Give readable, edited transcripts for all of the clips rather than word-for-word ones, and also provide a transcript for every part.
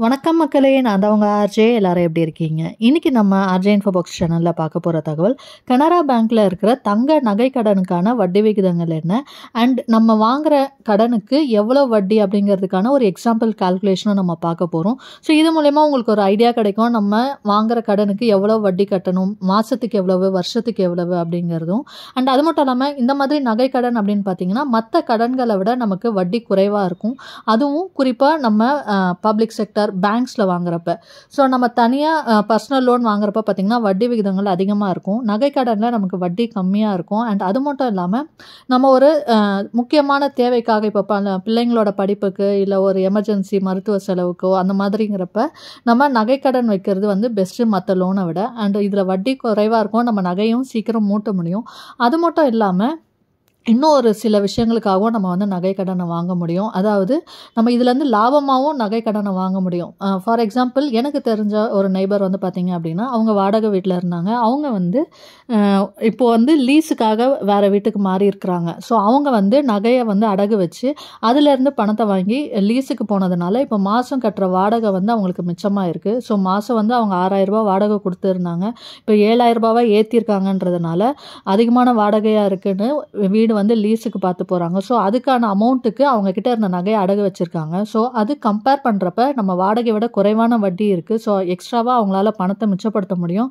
வணக்கம் மக்களே, நான் தான் உங்க ஆர்ஜே. எல்லாரும் எப்படி இருக்கீங்க? இன்னைக்கு நம்ம ஆர்ஜே இன்ஃபோ பாக்ஸ் சேனல்ல பார்க்க போற தகவல், கனரா பேங்க்ல இருக்கிற தங்க நகை கடனுக்கான வட்டி விகிதங்கள் என்ன, அண்ட் நம்ம வாங்குற கடனுக்கு எவ்வளோ வட்டி அப்படிங்கிறதுக்கான ஒரு எக்ஸாம்பிள் கால்குலேஷனும் நம்ம பார்க்க போறோம். ஸோ இது மூலயமா உங்களுக்கு ஒரு ஐடியா கிடைக்கும், நம்ம வாங்குற கடனுக்கு எவ்வளோ வட்டி கட்டணும், மாசத்துக்கு எவ்வளவு, வருஷத்துக்கு எவ்வளவு அப்படிங்கிறதும். அண்ட் அது மட்டும் இல்லாமல் இந்த மாதிரி நகை கடன் அப்படின்னு பார்த்தீங்கன்னா மற்ற கடன்களை விட நமக்கு வட்டி குறைவாக இருக்கும். அதுவும் குறிப்பாக நம்ம பப்ளிக் செக்டர் பேங்க்ஸில் வாங்குறப்ப. ஸோ நம்ம தனியாக பர்சனல் லோன் வாங்குறப்ப பார்த்திங்கன்னா வட்டி விகிதங்கள் அதிகமாக இருக்கும். நகை கடனில் நமக்கு வட்டி கம்மியாக இருக்கும். அண்ட் அது மட்டும் இல்லாமல் நம்ம ஒரு முக்கியமான தேவைக்காக இப்போ பிள்ளைங்களோட படிப்புக்கு இல்லை ஒரு எமர்ஜென்சி மருத்துவ செலவுக்கோ அந்த மாதிரிங்கிறப்ப நம்ம நகை கடன் வைக்கிறது வந்து பெஸ்ட்டு மற்ற லோனை விட. அண்ட் இதில் வட்டி குறைவாக இருக்கும், நம்ம நகையும் சீக்கிரம் மூட்ட முடியும். அது மட்டும் இல்லாமல் இன்னும் ஒரு சில விஷயங்களுக்காகவும் நம்ம வந்து நகை கடனை வாங்க முடியும். அதாவது நம்ம இதுலேருந்து லாபமாகவும் நகை கடனை வாங்க முடியும். ஃபார் எக்ஸாம்பிள், எனக்கு தெரிஞ்ச ஒரு நெய்பர் வந்து பார்த்திங்க அப்படின்னா அவங்க வாடகை வீட்டில் இருந்தாங்க. அவங்க வந்து இப்போ வந்து லீஸுக்காக வேறு வீட்டுக்கு மாறி இருக்கிறாங்க. ஸோ அவங்க வந்து நகையை வந்து அடகு வச்சு அதுலேருந்து பணத்தை வாங்கி லீஸுக்கு போனதுனால இப்போ மாதம் கட்டுற வாடகை வந்து அவங்களுக்கு மிச்சமாக இருக்குது. ஸோ மாதம் வந்து அவங்க 6,000 வாடகை கொடுத்துருந்தாங்க. இப்போ 7,000 ஏற்றிருக்காங்கன்றதுனால அதிகமான வாடகையாக இருக்குன்னு வீடு வந்து லீஸுக்கு பார்த்து போகிறாங்க. ஸோ அதுக்கான அமௌண்ட்டுக்கு அவங்க கிட்ட இருந்த நகையை அடகு வச்சுருக்காங்க. ஸோ அது கம்பேர் பண்ணுறப்ப நம்ம வாடகை விட குறைவான வட்டி இருக்குது. ஸோ எக்ஸ்ட்ராவாக அவங்களால பணத்தை மிச்சப்படுத்த முடியும்.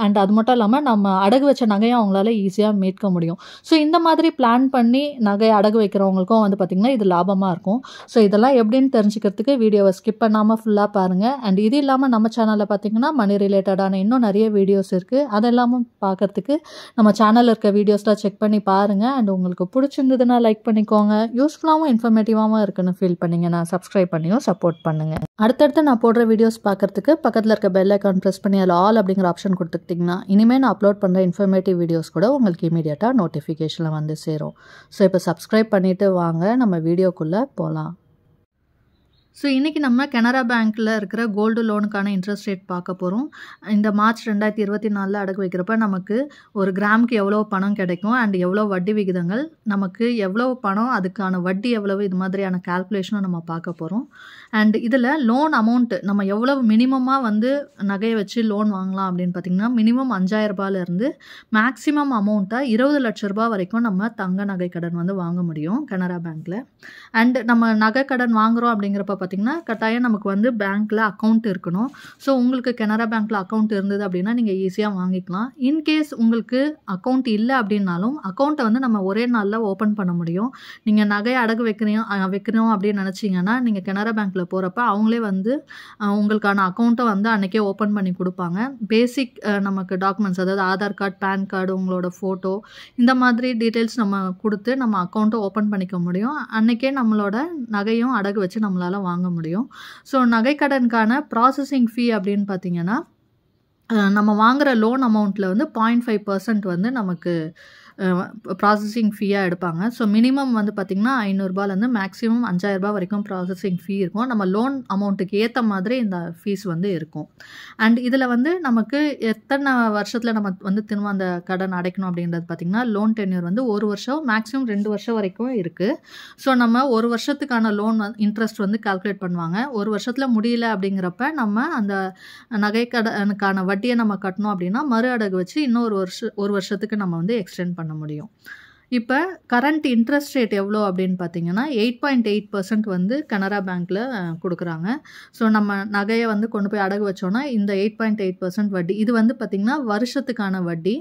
அண்ட் அது மட்டும் இல்லாமல் நம்ம அடகு வச்ச நகையை அவங்களால ஈஸியாக மீட்க முடியும். ஸோ இந்த மாதிரி பிளான் பண்ணி நகையை அடகு வைக்கிறவங்களுக்கும் வந்து பார்த்திங்கன்னா இது லாபமாக இருக்கும். ஸோ இதெல்லாம் எப்படின்னு தெரிஞ்சுக்கிறதுக்கு வீடியோவை ஸ்கிப் பண்ணாமல் ஃபுல்லாக பாருங்கள். அண்ட் இது இல்லாமல் நம்ம சேனலில் பார்த்திங்கன்னா மணி ரிலேட்டடான இன்னும் நிறைய வீடியோஸ் இருக்குது. அதெல்லாமும் பார்க்குறதுக்கு நம்ம சேனலில் இருக்க வீடியோஸ்லாம் செக் பண்ணி பாருங்கள். அண்ட் உங்களுக்கு பிடிச்சிருந்ததுன்னா லைக் பண்ணிக்கோங்க. யூஸ்ஃபுல்லாகவும் இன்ஃபர்மேட்டிவாகவும் இருக்குன்னு ஃபீல் பண்ணிங்கன்னா சப்ஸ்கிரைப் பண்ணியும் சப்போர்ட் பண்ணுங்கள். அடுத்தடுத்து நான் போடுற வீடியோஸ் பார்க்குறதுக்கு பக்கத்தில் இருக்க பெல் ஐக்கான் ப்ரெஸ் பண்ணி அதில் ஆல் அப்படிங்கிற ஆப்ஷன் கொடுத்துக்கிட்டிங்கன்னா இனிமேல் நான் அப்லோட் பண்ணுற இன்ஃபர்மேட்டிவ் வீடியோஸ் கூட உங்களுக்கு இமீடியட்டாக நோட்டிஃபிகேஷனில் வந்து சேரும். ஸோ இப்போ சப்ஸ்கிரைப் பண்ணிவிட்டு வாங்க நம்ம வீடியோக்குள்ளே போகலாம். ஸோ இன்றைக்கி நம்ம கனரா பேங்க்கில் இருக்கிற கோல்டு லோனுக்கான இன்ட்ரெஸ்ட் ரேட் பார்க்க போகிறோம். இந்த மார்ச் 2024 அடகு வைக்கிறப்ப நமக்கு ஒரு கிராமுக்கு எவ்வளோ பணம் கிடைக்கும், அண்ட் எவ்வளோ வட்டி விகிதங்கள், நமக்கு எவ்வளோ பணம், அதுக்கான வட்டி எவ்வளவு, இது மாதிரியான கால்குலேஷனும் நம்ம பார்க்க போகிறோம். அண்ட் இதில் லோன் அமௌண்ட்டு நம்ம எவ்வளோ மினிமமாக வந்து நகையை வச்சு லோன் வாங்கலாம் அப்படின்னு பார்த்திங்கன்னா மினிமம் 5,000 மேக்ஸிமம் அமௌண்ட்டாக 20 லட்ச ரூபா வரைக்கும் நம்ம தங்க நகை கடன் வந்து வாங்க முடியும் கனரா பேங்க்கில். அண்ட் நம்ம நகை கடன் வாங்குகிறோம் அப்படிங்கிறப்ப பார்த்திங்கன்னா கட்டாயம் நமக்கு வந்து பேங்க்கில் அக்கௌண்ட் இருக்கணும். ஸோ உங்களுக்கு கனரா பேங்க்கில் அக்கௌண்ட் இருந்தது அப்படின்னா நீங்கள் ஈஸியாக வாங்கிக்கலாம். இன்கேஸ் உங்களுக்கு அக்கௌண்ட் இல்லை அப்படின்னாலும் அக்கௌண்ட்டை வந்து நம்ம ஒரே நாளில் ஓப்பன் பண்ண முடியும். நீங்கள் நகையை அடகு வைக்கணும் அப்படின்னு நினச்சிங்கன்னா நீங்கள் கனரா பேங்க்கில் போகிறப்ப அவங்களே வந்து உங்களுக்கான அக்கௌண்ட்டை வந்து அன்றைக்கே ஓப்பன் பண்ணி கொடுப்பாங்க. பேசிக் நமக்கு டாக்குமெண்ட்ஸ், அதாவது ஆதார் கார்டு, பேன் கார்டு, உங்களோட ஃபோட்டோ, இந்த மாதிரி டீட்டெயில்ஸ் நம்ம கொடுத்து நம்ம அக்கௌண்ட்டை ஓப்பன் பண்ணிக்க முடியும். அன்றைக்கே நம்மளோட நகையும் அடகு வச்சு நம்மளால் வாங்க முடியும். ஸோ நகைக்கடனுக்கான ப்ராசஸிங் ஃபீ அப்படின்னு பார்த்தீங்கன்னா நம்ம வாங்குகிற லோன் அமௌண்ட்டில் வந்து 0.5% வந்து நமக்கு ப்ராசஸிங் ஃபீயாக எடுப்பாங்க. ஸோ மினிமம் வந்து பார்த்திங்கன்னா 500 மேக்ஸிமம் 5,000 வரைக்கும் ப்ராசஸிங் ஃபீ இருக்கும். நம்ம லோன் அமௌண்ட்டுக்கு ஏற்ற மாதிரி இந்த ஃபீஸ் வந்து இருக்கும். அண்ட் இதில் வந்து நமக்கு எத்தனை வருஷத்தில் நம்ம வந்து திரும்ப அந்த கடன் அடைக்கணும் அப்படின்றது பார்த்திங்கன்னா லோன் டென்யூர் வந்து 1 வருஷம் மேக்ஸிமம் 2 வருஷம் வரைக்கும் இருக்குது. ஸோ நம்ம 1 வருஷத்துக்கான லோன் இன்ட்ரெஸ்ட் வந்து கால்குலேட் பண்ணுவாங்க. 1 வருஷத்தில் முடியல அப்படிங்கிறப்ப நம்ம அந்த நகை கடனுக்கான வட்டியை நம்ம கட்டணும் அப்படின்னா மறு அடகு வச்சு இன்னும் 1 வருஷத்துக்கு நம்ம வந்து எக்ஸ்டெண்ட் பண்ண முடியும். இப்போ கரண்ட் இன்ட்ரெஸ்ட் ரேட் எவ்வளோ அப்படின்னு பார்த்தீங்கன்னா 8.8% வந்து கனரா பேங்க்கில் கொடுக்குறாங்க. ஸோ நம்ம நகையை வந்து கொண்டு போய் அடகு வச்சோன்னா இந்த 8.8% வட்டி, இது வந்து பார்த்திங்கன்னா வருஷத்துக்கான வட்டி.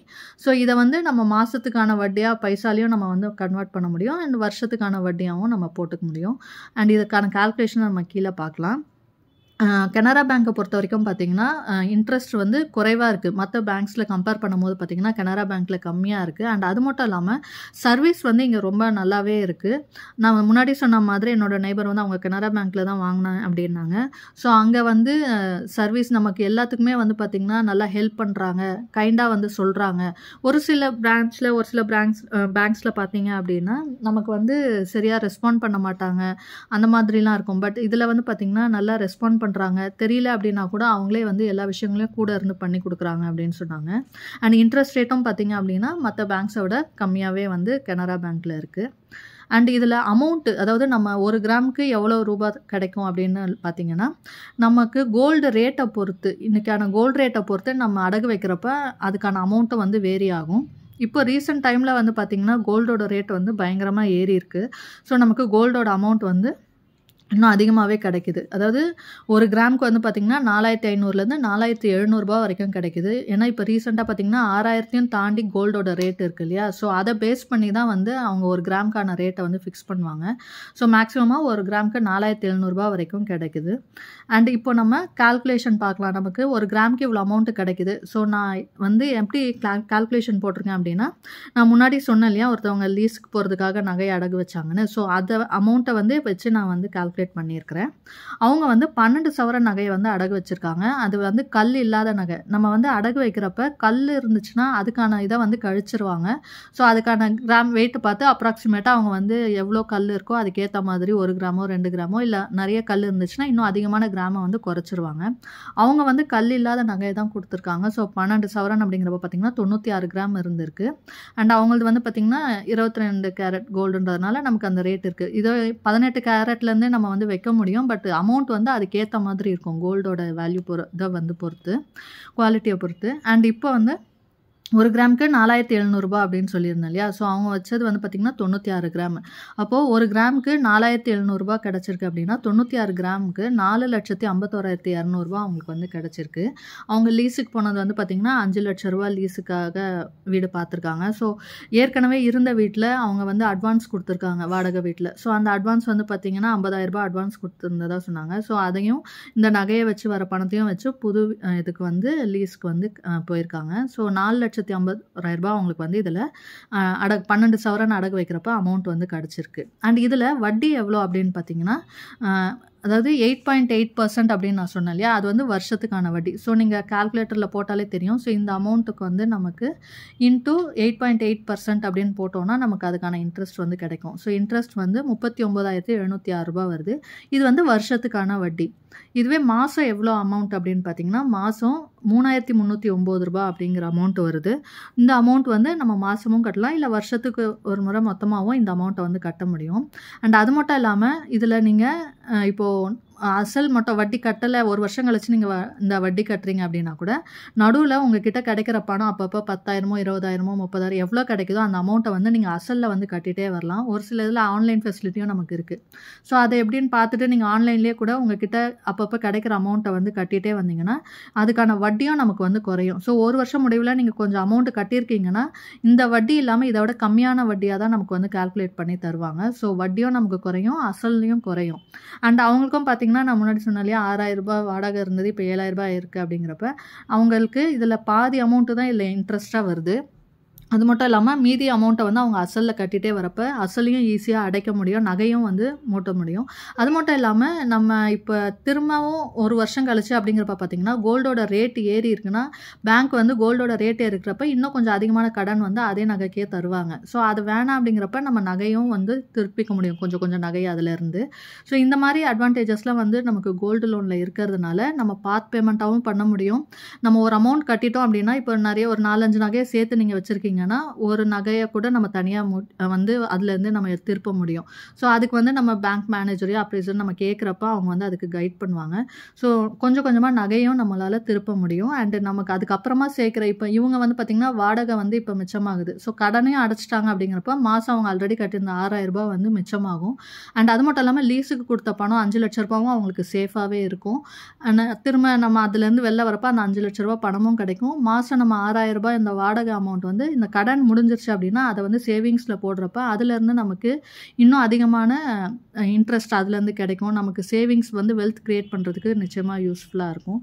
ஸோ இதை வந்து நம்ம மாதத்துக்கான வட்டியாக பைசாலையும் நம்ம வந்து கன்வெர்ட் பண்ண முடியும். அண்ட் வருஷத்துக்கான வட்டியாகவும் நம்ம போட்டுக்க முடியும். அண்ட் இதுக்கான கால்குலேஷன் நம்ம கீழே பார்க்கலாம். கனரா பேங்க்கை பொறுத்த வரைக்கும் பார்த்திங்கன்னா இன்ட்ரெஸ்ட் வந்து குறைவாக இருக்குது. மற்ற பேங்க்ஸில் கம்பேர் பண்ணும்போது பார்த்திங்கன்னா கனரா பேங்க்கில் கம்மியாக இருக்குது. அண்ட் அது மட்டும் இல்லாமல் சர்வீஸ் வந்து இங்கே ரொம்ப நல்லாவே இருக்குது. நான் முன்னாடி சொன்ன மாதிரி என்னோடய நெய்பர் வந்து அவங்க கனரா பேங்க்கில் தான் வாங்கினேன் அப்படின்னாங்க. ஸோ அங்கே வந்து சர்வீஸ் நமக்கு எல்லாத்துக்குமே வந்து பார்த்திங்கன்னா நல்லா ஹெல்ப் பண்ணுறாங்க, கைண்டாக வந்து சொல்கிறாங்க. ஒரு சில பேங்க்ஸில் பார்த்திங்க அப்படின்னா நமக்கு வந்து சரியாக ரெஸ்பாண்ட் பண்ண மாட்டாங்க, அந்த மாதிரிலாம் இருக்கும். பட் இதில் வந்து பார்த்திங்கன்னா நல்லா ரெஸ்பாண்ட் பண்ணுறாங்க. தெரியல அப்படின்னா கூட அவங்களே வந்து எல்லா விஷயங்களையும் கூட இருந்து பண்ணி கொடுக்குறாங்க அப்படின்னு சொன்னாங்க. அண்ட் இன்ட்ரெஸ்ட் ரேட்டும் பார்த்திங்க அப்படின்னா மற்ற பேங்க்ஸை விட கம்மியாகவே வந்து கனரா பேங்க்கில் இருக்குது. அண்ட் இதில் அமௌண்ட்டு, அதாவது நம்ம 1 கிராமுக்கு எவ்வளோ ரூபா கிடைக்கும் அப்படின்னு பார்த்தீங்கன்னா, நமக்கு கோல்டு ரேட்டை பொறுத்து, இன்றைக்கான கோல்டு ரேட்டை பொறுத்து நம்ம அடகு வைக்கிறப்ப அதுக்கான அமௌண்ட்டும் வந்து வேரி ஆகும். இப்போ ரீசெண்ட் டைமில் வந்து பார்த்திங்கன்னா கோல்டோட ரேட் வந்து பயங்கரமாக ஏறி இருக்குது. ஸோ நமக்கு கோல்டோட அமௌண்ட் வந்து இன்னும் அதிகமாகவே கிடைக்குது. அதாவது 1 கிராமுக்கு வந்து பார்த்திங்கன்னா 4500லேருந்து 4700 வரைக்கும் கிடைக்குது. ஏன்னா இப்போ ரீசெண்டாக பார்த்திங்கன்னா 6000 தாண்டி கோல்டோட ரேட் இருக்குது இல்லையா? ஸோ அதை பேஸ் பண்ணி தான் வந்து அவங்க 1 கிராமுக்கான ரேட்டை வந்து ஃபிக்ஸ் பண்ணுவாங்க. ஸோ மேக்ஸிமமாக 1 கிராமுக்கு 4700 வரைக்கும் கிடைக்குது. அண்ட் இப்போ நம்ம கால்குலேஷன் பார்க்கலாம். நமக்கு 1 கிராமுக்கு இவ்வளோ அமௌண்ட்டு கிடைக்குது. ஸோ நான் வந்து எப்படி கால்குலேஷன் போட்டிருக்கேன் அப்படின்னா, நான் முன்னாடி சொன்னேன் இல்லையா, ஒருத்தவங்க லீஸுக்கு போகிறதுக்காக நகையை அடகு வச்சாங்கன்னு. ஸோ அதை அமௌண்ட்டை வந்து வச்சு நான் வந்து கால்குலேட் பண்ணியிருக்கிறேன். அவங்க வந்து 12 சவரன் நகையை வந்து அடகு வச்சிருக்காங்க. அது வந்து கல் இல்லாத நகை. நம்ம வந்து அடகு வைக்கிறப்ப கல் இருந்துச்சுன்னா அதுக்கான இதை வந்து கழிச்சிருவாங்க. ஸோ அதுக்கான கிராம் வெயிட் பார்த்து அப்ராக்சிமேட்டாக அவங்க வந்து எவ்வளோ கல் இருக்கோ அதுக்கேற்ற மாதிரி 1 கிராமோ 2 கிராமோ இல்லை நிறைய கல் இருந்துச்சுன்னா இன்னும் அதிகமான கிராமை வந்து குறைச்சிருவாங்க. அவங்க வந்து கல் இல்லாத நகையை தான் கொடுத்துருக்காங்க. ஸோ 12 சவரன் அப்படிங்கிறப்ப பார்த்திங்கன்னா 96 கிராம் இருந்திருக்கு. அண்ட் அவங்களது வந்து பார்த்திங்கன்னா 22 கேரட் கோல்டுன்றதுனால நமக்கு அந்த ரேட் இருக்குது. இதோ 18 கேரட்லேருந்தே நம்ம வந்து வைக்க முடியும். பட் அமௌண்ட் வந்து அதுக்கேற்ற மாதிரி இருக்கும். கோல்டோட வேல்யூ இதை வந்து பொறுத்து, குவாலிட்டியை பொறுத்து. அண்ட் இப்போ வந்து 1 கிராமுக்கு 4700 அப்படின்னு சொல்லியிருந்தேன் இல்லையா? ஸோ அவங்க வச்சது வந்து பார்த்திங்கன்னா 96 கிராம். அப்போது 1 கிராமுக்கு 4700 கிடச்சிருக்கு அப்படின்னா 96 கிராமுக்கு 4,51,200 அவங்களுக்கு வந்து கிடச்சிருக்கு. அவங்க லீஸுக்கு போனது வந்து பார்த்திங்கன்னா 5 லட்ச ரூபா லீஸுக்காக வீடு பார்த்துருக்காங்க. ஸோ ஏற்கனவே இருந்த வீட்டில் அவங்க வந்து அட்வான்ஸ் கொடுத்துருக்காங்க வாடகை வீட்டில். ஸோ அந்த அட்வான்ஸ் வந்து பார்த்திங்கன்னா 50,000 அட்வான்ஸ் கொடுத்துருந்ததா சொன்னாங்க. ஸோ அதையும் இந்த நகையை வச்சு வர பணத்தையும் வச்சு புது இதுக்கு வந்து லீஸுக்கு வந்து போயிருக்காங்க. ஸோ 4,50,000 அவங்களுக்கு வந்து இதில் 12 சவரன் அடகு வைக்கிறப்ப அமௌண்ட் வந்து கிடச்சிருக்கு. அண்ட் இதில் வட்டி எவ்வளோ அப்படின்னு பார்த்தீங்கன்னா, அதாவது 8.8% அப்படின்னு நான் சொன்னேன் இல்லையா? அது வந்து வருஷத்துக்கான வட்டி. ஸோ நீங்கள் கால்குலேட்டரில் போட்டாலே தெரியும். ஸோ இந்த அமௌண்ட்டுக்கு வந்து நமக்கு இன்டூ 8.8% அப்படின்னு போட்டோம்னா நமக்கு அதுக்கான இன்ட்ரெஸ்ட் வந்து கிடைக்கும். ஸோ இன்ட்ரெஸ்ட் வந்து 39,706 வருது. இது வந்து வருஷத்துக்கான வட்டி. இதுவே மாதம் எவ்வளோ அமௌண்ட் அப்படின்னு பார்த்தீங்கன்னா, மாதம் 3,309 அப்படிங்கிற அமௌண்ட் வருது. இந்த அமௌண்ட் வந்து நம்ம மாதமும் கட்டலாம், இல்லை வருஷத்துக்கு ஒரு முறை மொத்தமாகவும் இந்த அமௌண்ட்டை வந்து கட்ட முடியும். அண்ட் அது மட்டும் இல்லாமல் இதில் நீங்கள் இப்போது அசல் மட்டும் வட்டி கட்டலை, 1 வருஷம் கழிச்சு நீங்கள் இந்த வட்டி கட்டுறீங்க அப்படின்னா கூட நடுவில் உங்ககிட்ட கிடைக்கிற பணம் அப்பப்போ 10,000 20,000 30,000 எவ்வளோ கிடைக்குதோ அந்த அமௌண்ட்டை வந்து நீங்கள் அசலில் வந்து கட்டிகிட்டே வரலாம். ஒரு சில இதில் ஆன்லைன் ஃபெசிலிட்டியும் நமக்கு இருக்குது. ஸோ அதை எப்படின்னு பார்த்துட்டு நீங்கள் ஆன்லைன்லேயே கூட உங்ககிட்ட அப்பப்போ கிடைக்கிற அமௌண்ட்டை வந்து கட்டிகிட்டே வந்தீங்கன்னா அதுக்கான வட்டியும் நமக்கு வந்து குறையும். ஸோ 1 வருஷம் முடிவில் நீங்கள் கொஞ்சம் அமௌண்ட்டு கட்டியிருக்கீங்கன்னா இந்த வட்டி இல்லாமல் இதை விட கம்மியான வட்டியாக தான் நமக்கு வந்து கால்குலேட் பண்ணி தருவாங்க. ஸோ வட்டியும் நமக்கு குறையும், அசல்லையும் குறையும். அண்ட் அவங்களுக்கும் பார்த்தீங்கன்னா, நான் முன்னாடி சொன்னேன் இல்லையா, 6,000 வாடகை இருந்தது, இப்போ 7,000 இருக்குது அப்படிங்கிறப்ப அவங்களுக்கு இதில் பாதி அமௌண்ட்டு தான் இல்லை இன்ட்ரெஸ்ட்டாக வருது. அது மட்டும் இல்லாமல் மீதி அமௌண்ட்டை வந்து அவங்க அசலில் கட்டிகிட்டே வரப்ப அசலையும் ஈஸியாக அடைக்க முடியும், நகையும் வந்து மூட்ட முடியும். அது மட்டும் இல்லாமல் நம்ம இப்போ திரும்பவும் 1 வருஷம் கழிச்சு அப்படிங்கிறப்ப பார்த்திங்கன்னா கோல்டோட ரேட் ஏறி இருக்குன்னா பேங்க் வந்து கோல்டோட ரேட் இருக்கிறப்ப இன்னும் கொஞ்சம் அதிகமான கடன் வந்து அதே நகைக்கே தருவாங்க. ஸோ அது வேணாம் அப்படிங்கிறப்ப நம்ம நகையும் வந்து திருப்பிக்க முடியும், கொஞ்சம் கொஞ்சம் நகை அதிலேருந்து. ஸோ இந்த மாதிரி அட்வான்டேஜஸ்லாம் வந்து நமக்கு கோல்டு லோனில் இருக்கிறதுனால நம்ம பார்ட் பேமெண்ட்டாகவும் பண்ண முடியும். நம்ம ஒரு அமௌண்ட் கட்டிட்டோம் அப்படின்னா, இப்போ நிறைய ஒரு 4-5 நகையை சேர்த்து நீங்கள் வச்சுருக்கீங்க, ஒரு நகையை கூட நம்ம தனியாக வந்து அதுலேருந்து நம்ம திருப்ப முடியும். ஸோ அதுக்கு வந்து நம்ம பேங்க் மேனேஜரையோ அப்ரைசர் நம்ம கேட்குறப்ப அவங்க வந்து அதுக்கு கைட் பண்ணுவாங்க. ஸோ கொஞ்சம் கொஞ்சமாக நகையும் நம்மளால் திருப்ப முடியும். அண்டு நமக்கு அதுக்கப்புறமா சேர்க்குற இப்போ இவங்க வந்து பார்த்திங்கன்னா வாடகை வந்து இப்போ மிச்சமாகுது. ஸோ கடனையும் அடைச்சிட்டாங்க அப்படிங்கிறப்ப மாதம் அவங்க ஆல்ரெடி கட்டியிருந்த 6,000 வந்து மிச்சமாகும். அண்ட் அது மட்டும் இல்லாமல் லீஸுக்கு கொடுத்த பணம் 5 லட்ச ரூபாவும் அவங்களுக்கு சேஃபாகவே இருக்கும். திரும்ப நம்ம அதுலேருந்து வெளில வரப்போ அந்த 5 லட்ச ரூபா பணமும் கிடைக்கும். மாதம் நம்ம 6,000 இந்த வாடகை அமௌண்ட் வந்து இந்த கடன் முடிஞ்சிருச்சு அப்படின்னா அதை வந்து சேவிங்ஸில் போடுறப்ப அதுலேருந்து நமக்கு இன்னும் அதிகமான இன்ட்ரெஸ்ட் அதுலேருந்து கிடைக்கும். நமக்கு சேவிங்ஸ் வந்து வெல்த் க்ரியேட் பண்ணுறதுக்கு நிச்சயமாக யூஸ்ஃபுல்லாக இருக்கும்.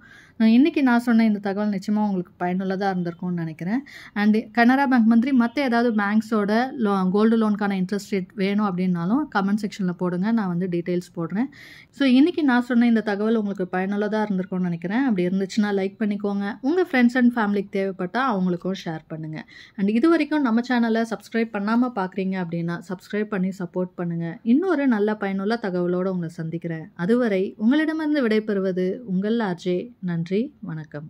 இன்றைக்கி நான் சொன்ன இந்த தகவல் நிச்சயமாக உங்களுக்கு பயனுள்ளதாக இருந்திருக்கும்னு நினைக்கிறேன். அண்டு கனரா பேங்க் மாதிரி மற்ற ஏதாவது பேங்க்ஸோட கோல்டு லோனுக்கான இன்ட்ரெஸ்ட் ரேட் வேணும் அப்படின்னாலும் கமெண்ட் செக்ஷனில் போடுங்க, நான் வந்து டீட்டெயில்ஸ் போடுறேன். ஸோ இன்றைக்கி நான் சொன்ன இந்த தகவல் உங்களுக்கு பயனுள்ளதாக இருந்திருக்கும்னு நினைக்கிறேன். அப்படி இருந்துச்சுன்னா லைக் பண்ணிக்கோங்க, உங்கள் ஃப்ரெண்ட்ஸ் அண்ட் ஃபேமிலிக்கு தேவைப்பட்டால் அவங்களுக்கும் ஷேர் பண்ணுங்கள். அண்ட் இது வரைக்கும் நம்ம சேனலை சப்ஸ்கிரைப் பண்ணாமல் பார்க்குறீங்க அப்படின்னா சப்ஸ்கிரைப் பண்ணி சப்போர்ட் பண்ணுங்கள். இன்னொரு நல்ல பயனுள்ள தகவலோடு உங்களை சந்திக்கிறேன். அதுவரை உங்களிடமிருந்து விடைபெறுவது உங்கள் ஆர்ஜே. நன்றி, வணக்கம்.